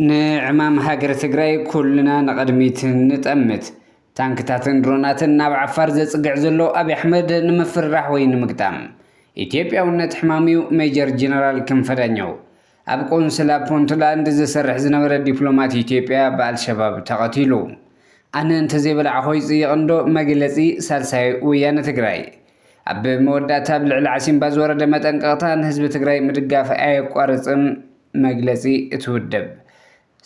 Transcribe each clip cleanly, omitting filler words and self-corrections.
ንዕማም ሃገር ትግራይ ኩልና ንቅድሚት ንጠምት ታንክታትን ድሮናትን ናብ ዓፋር ዘጽግዕ ዘሎ አብይ አሕመድ ንምፍርራሕ ወይ ንምግጣም ኢትዮጵያውነት ሕማሚው ሜጀር ጀነራል ክንፈዳኛው ኣብ ቆንስላ ፑንትላንድ ዝሰርሕ ዝነበረ ዲፕሎማት ኢትዮጵያ በአልሸባብ ተቐቲሉ ኣነ እንተዘይበልዓ ኾይጽ ይቕንዶ መግለጺ ሳልሳይ ወያነ ትግራይ ኣብ መወዳእታ ብልዕሊ ዓሲምባ ዝወረደ መጠንቀቕታ ንህዝቢ ትግራይ ምድጋፍ ኣየቋርጽን መግለጺ እትውደብ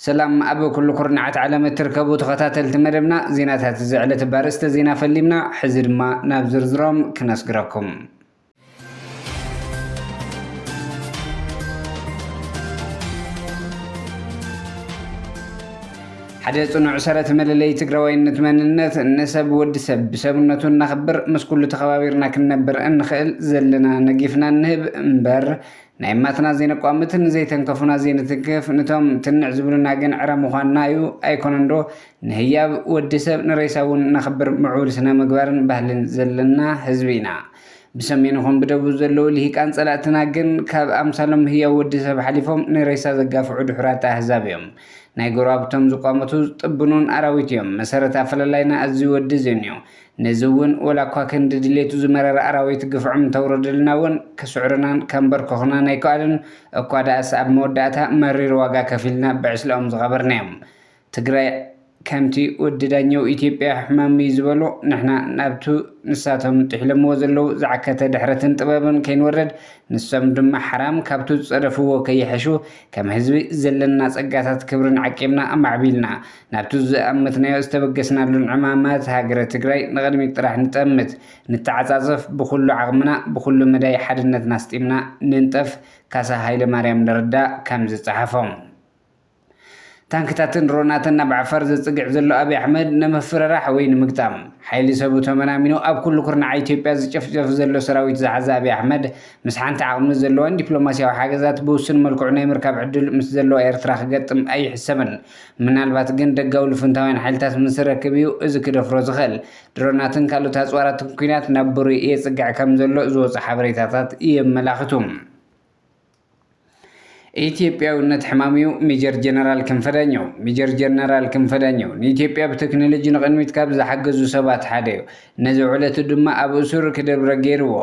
ሰላም ኣብ ኩሉ ኩርናዓት ዓለም እትርከቡ ተኸታተልቲ መደብና ዜናታት ዝዕለት ባርስተ ዜና ፈሊምና ሕዚ ድማ ናብ ዝርዝሮም ክነስግረኩም ሓደ ጽኑዕ ሰረት መለለይ ትግራዋይነት መንነት ነሰብ ወዲ ሰብ ብሰብነቱ እናኽብር ምስ ኩሉ ተኸባቢርና ክንነብር እንኽእል ዘለና ነጊፍና ንህብ እምበር ናይ ማትና ዘይነቋምትን ዘይተንከፉና ዘይንትንክፍ ነቶም ትንዕ ዝብሉና ግን ዕረ ምዃንና እዩ ኣይኮነንዶ ንህያብ ወዲ ሰብ ንሬሳ እውን እናኽብር ምዑል ስነ ምግባርን ባህልን ዘለና ህዝቢ ኢና ብሰሜንኹም ብደቡብ ዘለዉ ልሂቃን ጸላእትና ግን ካብ ኣምሳሎም ህያው ወዲ ሰብ ሓሊፎም ንሬሳ ዘጋፍዑ ድሑራት ኣህዛብ እዮም ናይ ጎረባብቶም ዝቋመቱ ጥብኑን ኣራዊት እዮም መሰረት ኣፈላላይና ኣዝዩ ወዲ ዘንዮ ነዚ እውን ወላ እኳ ክንዲ ድሌቱ ዝመረረ ኣራዊት ግፍዖም ተውረድልና እውን ክስዕርናን ከንበርክኹናን ኣይከኣልን እኳ ዳኣስ ኣብ መወዳእታ መሪር ዋጋ ከፊልና ብዕስለኦም ዝኸበርናዮም ትግራይ ከምቲ ወዲ ዳኛው ኢትዮጵያ ሕማሚ ዝበሎ ንሕና ናብቱ ንሳቶም ጥሕለምዎ ዘለዉ ዝዓከተ ድሕረትን ጥበብን ከይንወረድ ንሶም ድማ ሓራም ካብቱ ዝጸደፍዎ ከይሐሹ ከም ህዝቢ ዘለና ጸጋታት ክብርን ዓቂብና ኣማዕቢልና ናብቱ ዝኣመትናዮ ዝተበገስናሉን ዕማማት ሃገረ ትግራይ ንቕድሚት ጥራሕ ንጠምት ንተዓጻጸፍ ብኩሉ ዓቕምና ብኩሉ መዳይ ሓድነትና ስጢምና ንንጠፍ ካሳ ሃይለ ማርያም ንርዳ ከም ዝጸሓፎም ታንክታትን ድሮናትን ናብ ዓፋር ዘጽግዕ ዘሎ አብይ አሕመድ ንምፍርራሕ ወይ ንምግጣም ሓይሊ ሰቡ ተመናሚኑ ኣብ ኩሉ ኩርናዕ ኢትዮጵያ ዝጨፍጨፍ ዘሎ ሰራዊት ዝሓዘ አብይ አሕመድ ምስ ሓንቲ ዓቕሚ ዘለዋን ዲፕሎማስያዊ ሓገዛት ብውስን መልክዑ ናይ ምርካብ ዕድል ምስ ዘለዋ ኤርትራ ክገጥም ኣይሕሰብን ምናልባት ግን ደጋዊ ልፍንታውያን ሓይልታት ምስ ረክብ እዩ እዚ ክደፍሮ ዝኽእል ድሮናትን ካልኦት ኣጽዋራትን ኩናት ናብ ቡሪ የጽግዕ ከም ዘሎ ዝወፁ ሓበሬታታት የመላኽቱ ኢትዮጵያውነት ሕማሚው ሜጀር ጀነራል ክንፈዳኛው ንኢትዮጵያ ብቴክኖሎጂ ንቕድሚት ካብ ዝሓገዙ ሰባት ሓደ እዩ ነዚ ዕለት ድማ ኣብ እሱር ክደብረ ገይርዎ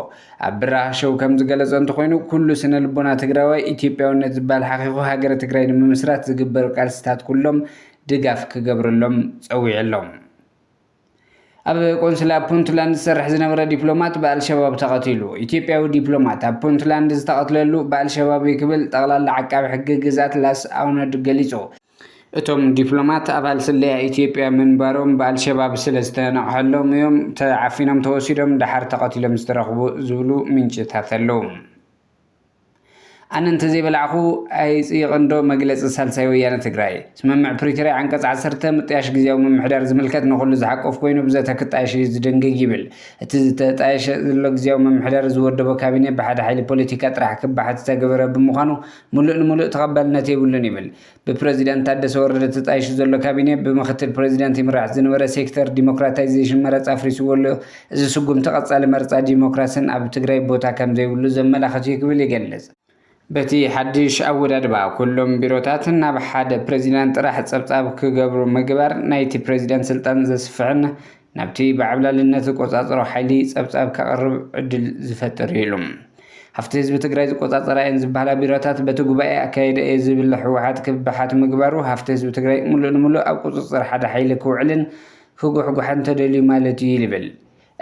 ኣብ ብራኽ ሸው ከም ዝገለጸ እንተኾይኑ ኩሉ ስነ ልቦና ትግራዋይ ኢትዮጵያውነት ዝበሃል ሓቂቑ ሃገረ ትግራይ ንምምስራት ዝግበር ቃልስታት ኩሎም ድጋፍ ክገብርሎም ፀዊዕሎም ኣብ ቆንስላ ፑንትላንድ ዝሰርሕ ዝነበረ ዲፕሎማት በአልሸባብ ተቐቲሉ ኢትዮጵያዊ ዲፕሎማት ኣብ ፑንትላንድ ዝተቐትለሉ በአልሸባብ ክብል ጠቕላላ ዓቃቢ ሕጊ ግዛት ላስ ኣውነድ ገሊጹ እቶም ዲፕሎማት ኣባል ስለያ ኢትዮጵያ ምንባሮም በአልሸባብ ስለ ዝተነቕሐሎም እዮም ተዓፊኖም ተወሲዶም ድሓር ተቐቲሎም ዝተረኽቡ ዝብሉ ምንጭታት ኣለዉ ኣነ እንተዘይበልዓኹ ኣይጽይቕንዶ መግለፂ ሳልሳይ ወያነ ትግራይ ስምምዕ ፕሪቶርያ ዓንቀጽ 10 ምጥያሽ ግዜያዊ ምምሕዳር ዝምልከት ንኹሉ ዝሓቆፍ ኮይኑ ብዘተ ክጣየሽ ዝድንግግ ይብል እቲ ዝተጣየሸ ዘሎ ግዜያዊ ምምሕዳር ዝወደቦ ካቢነ ብሓደ ሓይሊ ፖለቲካ ጥራሕ ክባሓት ዝተገበረ ብምዃኑ ሙሉእ ንሙሉእ ተቐባልነት የብሉን ይብል ብፕረዚደንት ታደሰ ወረደ ተጣይሹ ዘሎ ካቢነ ብምክትል ፕረዚደንት ይምራሕ ዝነበረ ሴክተር ዲሞክራታይዜሽን መረፃ ኣፍሪስዎ እዚ ስጉም ተቐጻሊ መረፃ ዲሞክራስን ኣብ ትግራይ ቦታ ከም ዘይብሉ ዘመላኽት እዩ ክብል ይገልጽ በቲ ሓድሽ ኣወዳድባ ኩሎም ቢሮታት ናብ ሓደ ፕረዚደንት ጥራሕ ጸብጻብ ክገብሩ ምግባር ናይቲ ፕረዚደንት ስልጣን ዘስፍዕን ናብቲ ብዓብላልነት ዝቆጻጸሮ ሓይሊ ጸብጻብ ከቕርብ ዕድል ዝፈጥር ኢሉ ሃፍቲ ህዝቢ ትግራይ ዝቆጻጸራ እየን ዝበሃላ ቢሮታት በቲ ጉባኤ ኣካየደ እየ ዝብል ሕወሓት ክብሓት ምግባሩ ሃፍቲ ህዝቢ ትግራይ ሙሉእ ንሙሉእ ኣብ ቁፅፅር ሓደ ሓይሊ ክውዕልን ክጉሕጉሐን ተደልዩ ማለት እዩ ይብል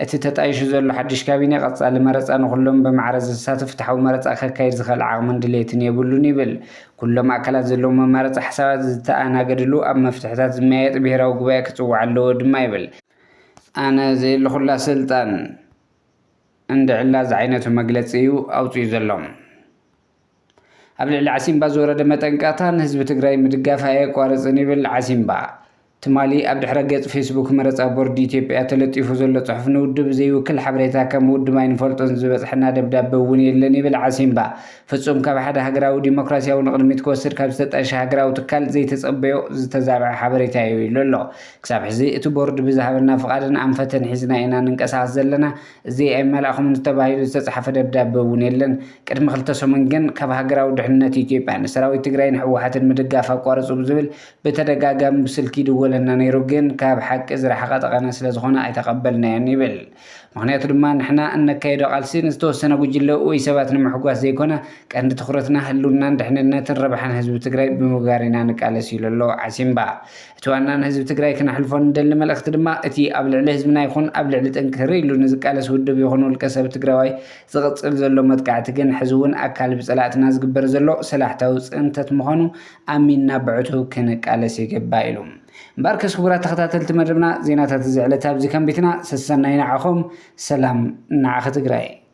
እቲ ተጣይሹ ዘሎ ሓድሽ ካቢነ ቀጻሊ መረፃ ንኩሎም ብማዕረ ዝሳተፍ ፍትሓዊ መረፃ ከካይድ ዝኽእል ዓቕምን ድሌትን የብሉን ይብል ኩሎም ኣካላት ዘለዎም መማረፂ ሓሳባት ዝተኣናገድሉ ኣብ መፍትሕታት ዝመያየጥ ብሄራዊ ጉባኤ ክጽዋዕ ኣለዎ ድማ ይብል ኣነ ዘየለኹላ ስልጣን እንድዕላ ዝዓይነቱ መግለፂ እዩ ኣውፅኡ ዘሎም ኣብ ልዕሊ ዓሲምባ ዝወረደ መጠንቀቕታ ንህዝቢ ትግራይ ምድጋፍ ኣየቋርፅን ይብል ዓሲምባ تمالي عبد حرقة فيسبوك مرز أبورد إثيوبيا تلطيف زل صحف نودب زي وكل حبريتها كم ود ما ينفلطن زبط حنا دبداب بوني لني بالعسيم با فتصوم كاب حدا هجراو ديمقراطيا ونقدم يتكسر كاب ستة هجراو تكال زي تصبيو تزابع حبريتها يلولو كسب حزي تبورد بزهبنا فقادنا عم فتن حزنا إنا ننقص زلنا زي أمال أخم نتباهي تصحف دبداب بوني لن قدم خلتصو من جن كاب هجراو دحنا إثيوبيا نسراوي تجرين حوحات المدقافة قارص وبزبل بتدقاقم بسلكي دولنا نيروجن كاب حق إزرع حقات قناة لزخنا أيتقبلنا يعني بال معناته لما نحنا أن كيدو قالسين استوسنا وجلو ويسباتنا محقوس زيكونا كأن تخرتنا هلونا نحن نتربحنا حزب تجري بمقارنة نقالسي للو عسيم با توانا حزب تجري كنا حلفون دل ملأخت لما أتي قبل عليه حزبنا يكون قبل على تنكري لو نزك على سود بيخونوا الكسب تجري زغط زلو متقعتجن حزون أكل بسلات ناس جبر زلو سلاح توس أنت تمخنو أمين نبعته كنك على سيجبايلهم باركس خبرات تختاتل تمربنا زينات تزعلتها بزي كم بيتنا سسنا ينعخم سلام نعخ تقرأي